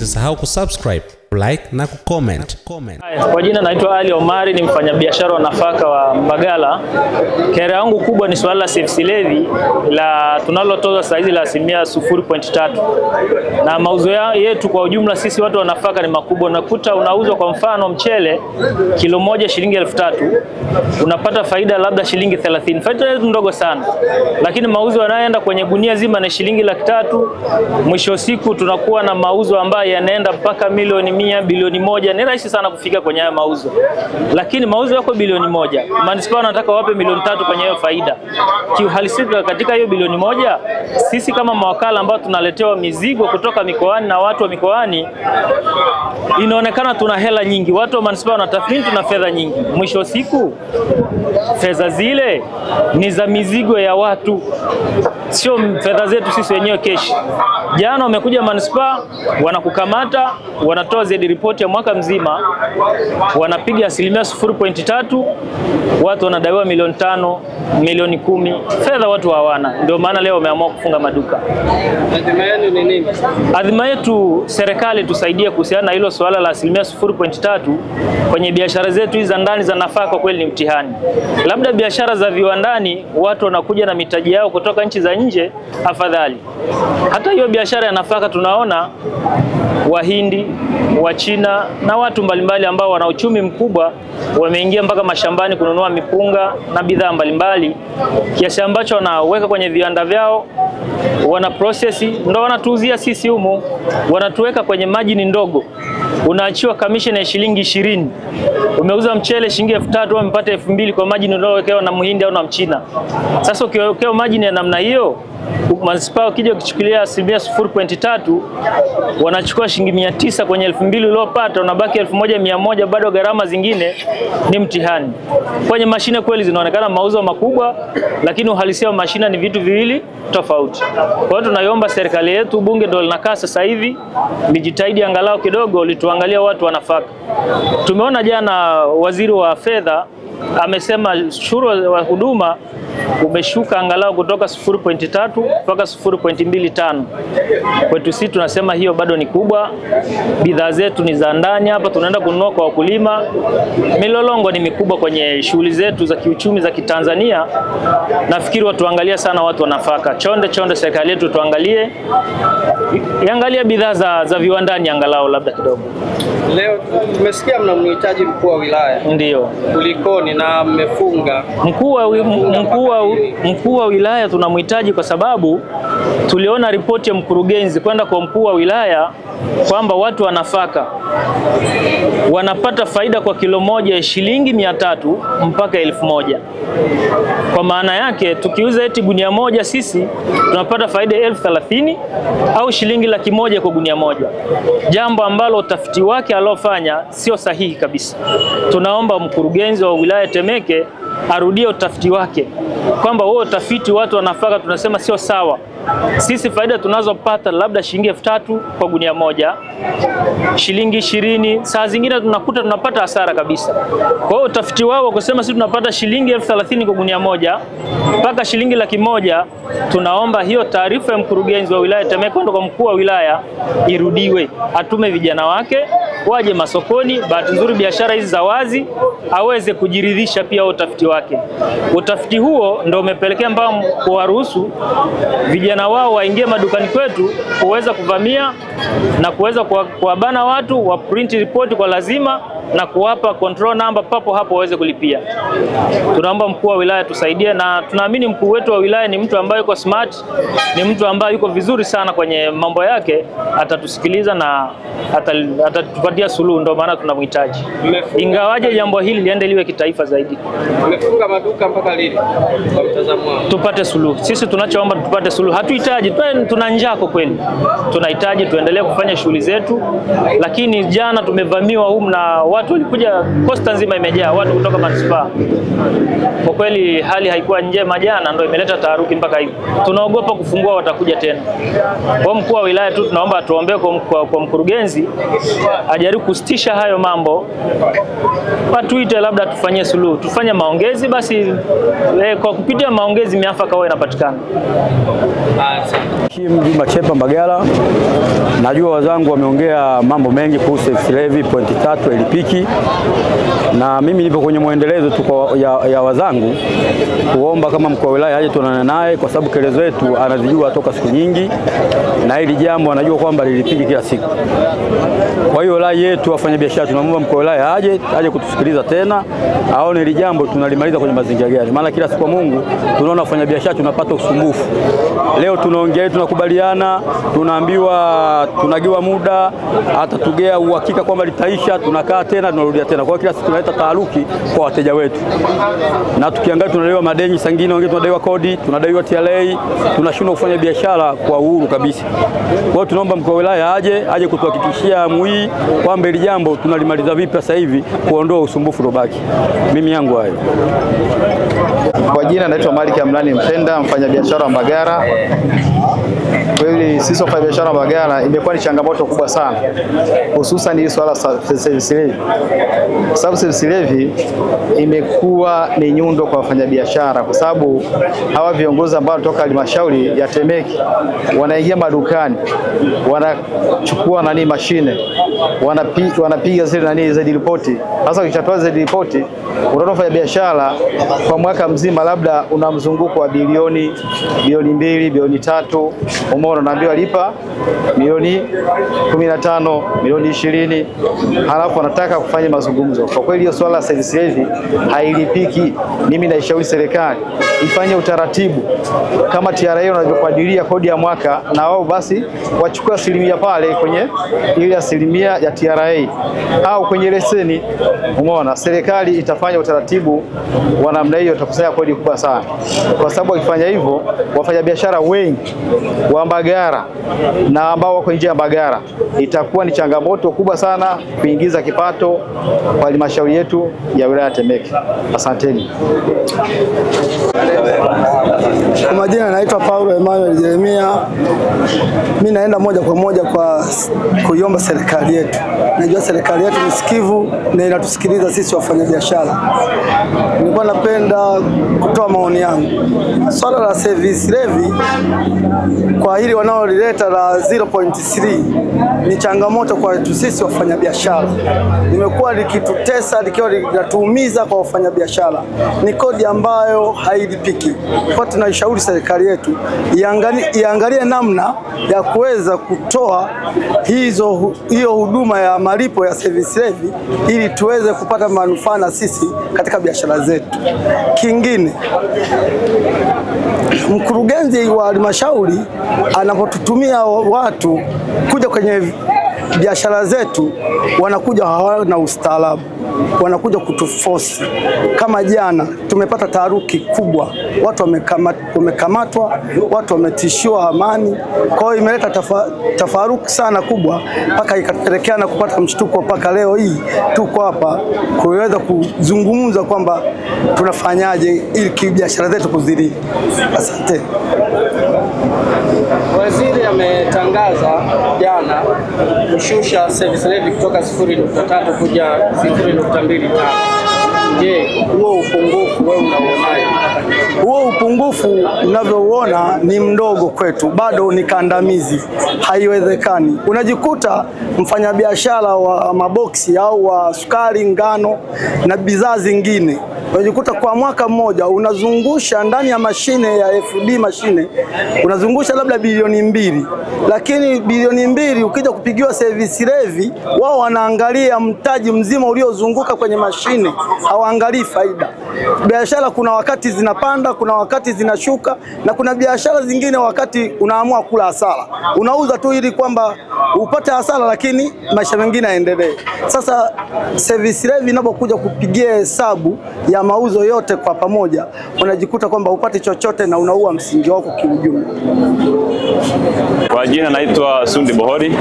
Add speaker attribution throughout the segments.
Speaker 1: Usisahau kusubscribe, like na kucomment.
Speaker 2: Kwa jina naitwa Ali Omari, ni mfanyabiashara wa nafaka wa Mbagala. Kero yangu kubwa ni swala la service levy la tunalotoza saizi la 0.3. Na mauzo yetu kwa ujumla sisi watu wa nafaka ni makubwa. Unakuta unauzwa kwa mfano mchele kilo moja shilingi 3,000, unapata faida labda shilingi 30. Faida yetu ndogo sana. Lakini mauzo yanayoenda kwenye gunia zima ni shilingi 300,000. Mwisho siku tunakuwa na mauzo ambayo yanaenda mpaka milioni 100, bilioni 1. Ni rahisi sana kufika kwenye haya mauzo. Lakini mauzo yako bilioni 1. Manispaa wanataka wape milioni 3 kwenye hiyo faida. Kiuhalisia katika hiyo bilioni 1, sisi kama mawakala ambao tunaletewa mizigo kutoka mikoani na watu wa mikoani, inaonekana tuna hela nyingi. Watu wa manispaa wanatathmini tuna fedha nyingi. Mwisho siku fedha zile ni za mizigo ya watu, sio fedha zetu sisi wenyewe keshi. Jana wamekuja manispaa, wanakukamata, wanatoa zedi report ya mwaka mzima, wanapiga 0.3, watu wanadaiwa milioni 5, milioni 10. Fedha watu hawana. Ndio maana leo wameamua kufunga maduka.
Speaker 3: Adhima yenu ni nini?
Speaker 2: Adhima yetu serikali tusaidie kuhusiana na hilo swala la 0.3 kwenye biashara zetu hizi za ndani za nafaka. Kwa kweli ni mtihani. Labda biashara za viwandani watu wanakuja na mitaji yao kutoka nchi za nje, afadhali. Hata hiyo biashara ya nafaka tunaona Wahindi, Wachina na watu mbalimbali ambao wana uchumi mkubwa wameingia mpaka mashambani kununua mipunga na bidhaa mbalimbali, kiasi ambacho wanaweka kwenye viwanda vyao, wana process, ndio wanatuuzia sisi humu, wanatuweka kwenye margin ndogo. Unaachiwa commission ya shilingi 20. Umeuza mchele shilingi 3,000, umepata 2,000 kwa margin unayowekewa na Mhindi au na Mchina. Sasa ukiwekewa margin ya namna hiyo, manispaa ukija kuchukulia 0.3, wanachukua shilingi 900 kwenye 2,000 uliopata, unabaki 1,100, bado gharama zingine. Ni mtihani. Kwenye mashine kweli zinaonekana mauzo makubwa, lakini uhalisia wa mashine ni vitu viwili tofauti. Kwa hiyo tunaiomba serikali yetu, bunge ndio linakaa sasa hivi, lijitahidi angalau kidogo lituangalia watu wa nafaka. Tumeona jana waziri wa fedha amesema ushuru wa huduma umeshuka angalau kutoka 0.3 mpaka 0.25. Kwetu sisi tunasema hiyo bado ni kubwa. Bidhaa zetu ni za ndani hapa, tunaenda kununua kwa wakulima. Milolongo ni mikubwa kwenye shughuli zetu za kiuchumi za Kitanzania. Nafikiri watu angalia sana watu wa nafaka. Chonde serikali yetu tuangalie. Iangalia bidhaa za viwandani angalau labda kidogo.
Speaker 3: Leo tumesikia mnamhitaji mkuu wa wilaya.
Speaker 2: Ndio.
Speaker 3: Kulikoni na mmefunga?
Speaker 2: Mkuu wa wilaya tunamhitaji kwa sababu tuliona ripoti ya mkurugenzi kwenda kwa mkuu wa wilaya kwamba watu wa nafaka wanapata faida kwa kilo moja ya shilingi 300 mpaka 1,000. Kwa maana yake tukiuza eti gunia moja sisi tunapata faida 30,000 au shilingi 100,000 kwa gunia moja. Jambo ambalo utafiti wake alofanya sio sahihi kabisa. Tunaomba mkurugenzi wa wilaya Temeke arudie utafiti wake, kwamba huo utafiti watu wa nafaka tunasema sio sawa. Sisi faida tunazopata labda shilingi 3,000 kwa gunia moja, shilingi 20, saa zingine tunakuta tunapata hasara kabisa. Kwa hiyo utafiti wao kusema sisi tunapata shilingi 30,000 kwa gunia moja mpaka shilingi 100,000, tunaomba hiyo taarifa ya mkurugenzi wa wilaya Temeke kwenda kwa mkuu wa wilaya irudiwe, atume vijana wake waje masokoni. Bahati nzuri biashara hizi za wazi aweze kujiridhisha pia utafiti wake. Utafiti huo ndio umepelekea mpaka kuwaruhusu vijana wao waingie madukani kwetu kuweza kuvamia na kuweza kuwabana watu wa print report kwa lazima na kuwapa control number papo hapo waweze kulipia. Tunaomba mkuu wa wilaya tusaidie, na tunaamini mkuu wetu wa wilaya ni mtu ambaye yuko smart, ni mtu ambaye yuko vizuri sana kwenye mambo yake, atatusikiliza na atatupatia suluhu. Ndio maana tunamhitaji. Ingawaje jambo hili liende liwe kitaifa zaidi.
Speaker 3: Mmefunga maduka mpaka lini kwa mtazamo wako?
Speaker 2: Tupate suluhu. Sisi tunachoomba tupate suluhu. Hatuhitaji, tuna njaa kwa kweli. Tunahitaji tuendelee kufanya shughuli zetu, lakini jana tumevamiwa humu na watu walikuja, posta nzima imejaa watu kutoka manispaa. Kwa kweli hali haikuwa njema jana, ndio imeleta taharuki mpaka hivi. Tunaogopa kufungua watakuja tena. Kwa mkuu wa wilaya tu tunaomba tuombee kwa mkurugenzi ajaribu kusitisha hayo mambo. Watuite labda tufanyie suluhu, tufanye maongezi basi, kwa kupitia maongezi miafaka wao inapatikana.
Speaker 3: Asante.
Speaker 4: Hashim Juma Chepa Mbagala. Najua wazangu wameongea mambo mengi kuhusu service levy pointi 3 ilipiki, na mimi nipo kwenye muendelezo tu ya wazangu kuomba kama mkuu wa wilaya aje tuonane naye, kwa sababu kelezo yetu anazijua toka siku nyingi, na hili jambo anajua kwamba lilipiki kila siku. Kwa hiyo rai yetu wafanyabiashara, tunaomba mkuu wa wilaya aje kutusikiliza tena, aone hili jambo tunalimaliza kwenye mazingira gani, maana kila siku Mungu tunaona wafanyabiashara tunapata usumbufu. Leo tunaongea, tunakubaliana, tunaambiwa tunagiwa muda, hata tugea uhakika kwamba litaisha, tunakaa tena tunarudia tena. Kwa kila siku tunaleta taharuki kwa wateja wetu, na tukiangalia tunadaiwa madeni sangine, wengine tunadaiwa kodi, tunadaiwa TRA, tunashindwa kufanya biashara kwa uhuru kabisa. Kwa hiyo tunaomba mkuu wa wilaya aje kutuhakikishia hii kwamba hili jambo tunalimaliza vipi sasa hivi kuondoa usumbufu robaki. Mimi yangu hayo.
Speaker 5: Kwa jina naitwa Malik Amlani Mpenda, mfanyabiashara wa Mbagala. Kweli sisi wafanyabiashara wa Mbagala imekuwa ni changamoto kubwa sana, hususan hili swala service levy. Sababu service levy imekuwa ni nyundo kwa wafanyabiashara, kwa sababu hawa viongozi ambao wanatoka halmashauri ya Temeke wanaingia madukani, wanachukua mashine, wanapiga zile Z report. Sasa ukishatoa Z report, unaona wafanyabiashara kwa mwaka mzima labda una mzunguko wa bilioni 2, bilioni 3, umeona, naambiwa lipa milioni 15, milioni 20, halafu wanataka kufanya mazungumzo. Kwa kweli hiyo swala la service levy hailipiki. Mimi naishauri serikali ifanye utaratibu kama TRA wanavyokadiria kodi ya mwaka, na wao basi wachukue asilimia pale kwenye ile asilimia ya TRA au kwenye leseni. Umeona, serikali itafanya utaratibu wa namna hiyo, itakusanya kodi kubwa sana, kwa sababu wakifanya hivyo wafanyabiashara wengi wa Mbagala na ambao wako nje ya Mbagala itakuwa ni changamoto kubwa sana kuingiza kipato kwa halmashauri yetu ya wilaya Temeke. Asanteni.
Speaker 6: Kwa majina naitwa Paulo Emmanuel Jeremia. Mimi naenda moja kwa moja kwa kuiomba serikali yetu. Najua serikali yetu ni sikivu na inatusikiliza sisi wafanyabiashara. Nilikuwa napenda kutoa maoni yangu. Swala la service levy kwa hili wanaolileta la 0.3 ni changamoto kwa sisi wafanyabiashara. Nimekuwa likitutesa, likiwa linatuumiza kwa wafanyabiashara. Ni kodi ambayo hailipiki. Kwa tunaishauri serikali yetu iangalie namna ya kuweza kutoa hiyo huduma ya malipo ya service levy ili tuweze kupata manufaa na sisi katika biashara zetu. Kingine, mkurugenzi wa halmashauri anapotutumia watu kuja kwenye biashara zetu, wanakuja hawana ustaarabu, wanakuja kutuforce. Kama jana tumepata taharuki kubwa, watu wamekamatwa, watu wametishiwa amani. Kwa hiyo imeleta tafaruki sana kubwa, mpaka ikapelekeana kupata mshtuko. Mpaka leo hii tuko hapa kuweza kuzungumza kwamba tunafanyaje ili biashara zetu kuzidi. Asante.
Speaker 3: Waziri ametangaza jana kushusha service levy kutoka 0.3 kuja 0.25. Je, huo upungufu wewe unaonaje?
Speaker 6: Huo upungufu unavyoona ni mdogo kwetu, bado ni kandamizi, haiwezekani. Unajikuta mfanyabiashara wa maboksi au wa sukari, ngano na bidhaa zingine, unajikuta kwa mwaka mmoja unazungusha ndani ya mashine ya FD mashine, unazungusha labda bilioni 2, lakini bilioni 2 ukija kupigiwa service levy, wao wanaangalia mtaji mzima uliozunguka kwenye mashine, hawaangalii faida. Biashara kuna wakati zinapanda, kuna wakati zinashuka, na kuna biashara zingine wakati unaamua kula hasara. Unauza tu ili kwamba upate hasara, lakini maisha mengine yaendelee. Sasa service levy inapokuja kupigia hesabu ya mauzo yote kwa pamoja, unajikuta kwamba upate chochote na unaua msingi wako kiujumla.
Speaker 7: Kwa jina naitwa Sundi Bohori,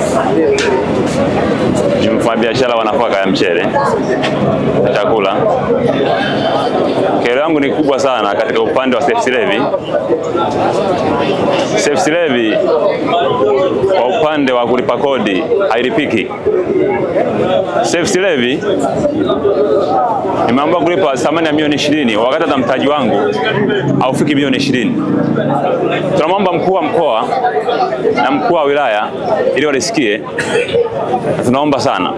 Speaker 7: ni mfanyabiashara wa nafaka ya mchele na chakula. Kero yangu ni kubwa sana katika upande wa service levy. Service levy kwa upande upande wa kulipa kodi hailipiki. Service levy nimeambiwa kulipa thamani ya milioni 20 wakati hata mtaji wangu haufiki milioni 20. Tunamwomba mkuu wa mkoa na mkuu wa wilaya ili walisikie. Tunaomba sana.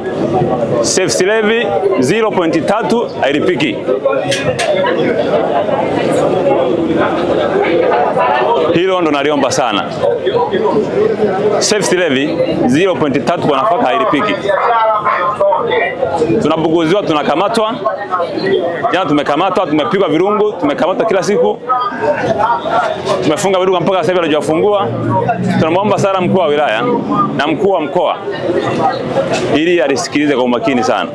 Speaker 7: Service levy 0.3 hailipiki. Hilo ndo naliomba sana. Service levy 0.3 kwa nafaka hailipiki. Tunabuguziwa, tunakamatwa. Jana tumekamatwa, tumepigwa virungu, tumekamatwa kila siku. Tumefunga viduka mpaka sasa hivi hatujafungua. Tunamwomba sana mkuu wa wilaya na mkuu wa mkoa ili alisikilize kwa umakini sana.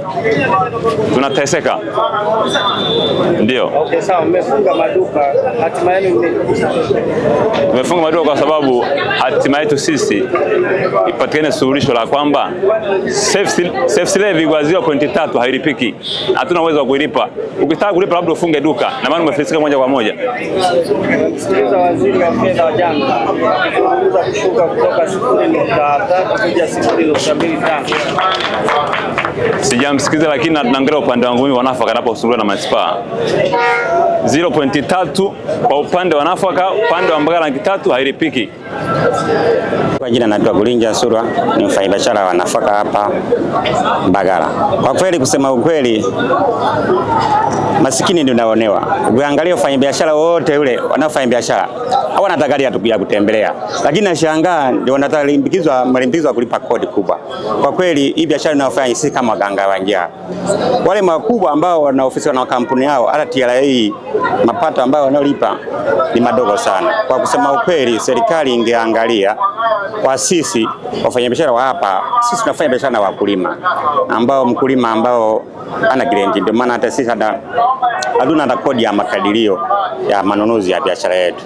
Speaker 7: Tunateseka. Ndio.
Speaker 3: Okay, sawa, mmefunga maduka. Hatima yenu ni
Speaker 7: tumefunga maduka kwa sababu hatima yetu sisi ipatikane suluhisho la kwamba service levy kwa 0.3 hailipiki. Hatuna uwezo wa kuilipa. Ukitaka kulipa labda ufunge duka na maana umefilisika moja kwa moja.
Speaker 3: Msikiliza waziri wa fedha wa jana kuweza kushuka kutoka 0.3 kuja 0.25.
Speaker 7: Sijamsikiza, lakini tunaangalia upande wangu mimi wa nafaka anaposuluhiwa na manispaa. 0.3 kwa upande wa nafaka, upande wa Mbagala 3 hailipiki.
Speaker 8: Kwa jina naitwa Gulinja Surwa, ni mfanyabiashara wa nafaka hapa Mbagala. Kwa kweli, kusema ukweli, masikini ndio naonewa. Ukiangalia wafanyabiashara wote yule wanaofanya biashara hawana hata gari ya kutembelea, lakini nashangaa ndio wanataka malimpizwa kulipa kodi kubwa. Kwa kweli hii biashara inayofanya si kama waganga wa njaa. Wale makubwa ambao wana ofisi na kampuni yao, hata TRA mapato ambayo wanalipa ni madogo sana. Kwa kusema ukweli, serikali ingeangalia kwa sisi wafanyabiashara wa hapa. Sisi tunafanya biashara na wakulima ambao mkulima ambao ana guarantee, ndio maana hata sisi hatuna hata kodi ya makadirio ya manunuzi ya biashara yetu.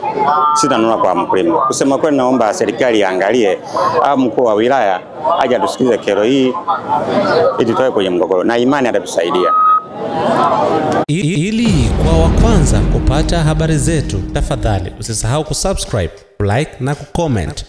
Speaker 8: Sisi tunanunua kwa mkulima. Kusema kweli, naomba serikali iangalie au mkuu wa wilaya aje atusikilize kero hii ili tutoe kwenye mgogoro, na imani atatusaidia.
Speaker 1: Ili kwa wa kwanza kupata habari zetu, tafadhali usisahau kusubscribe, like na kucomment.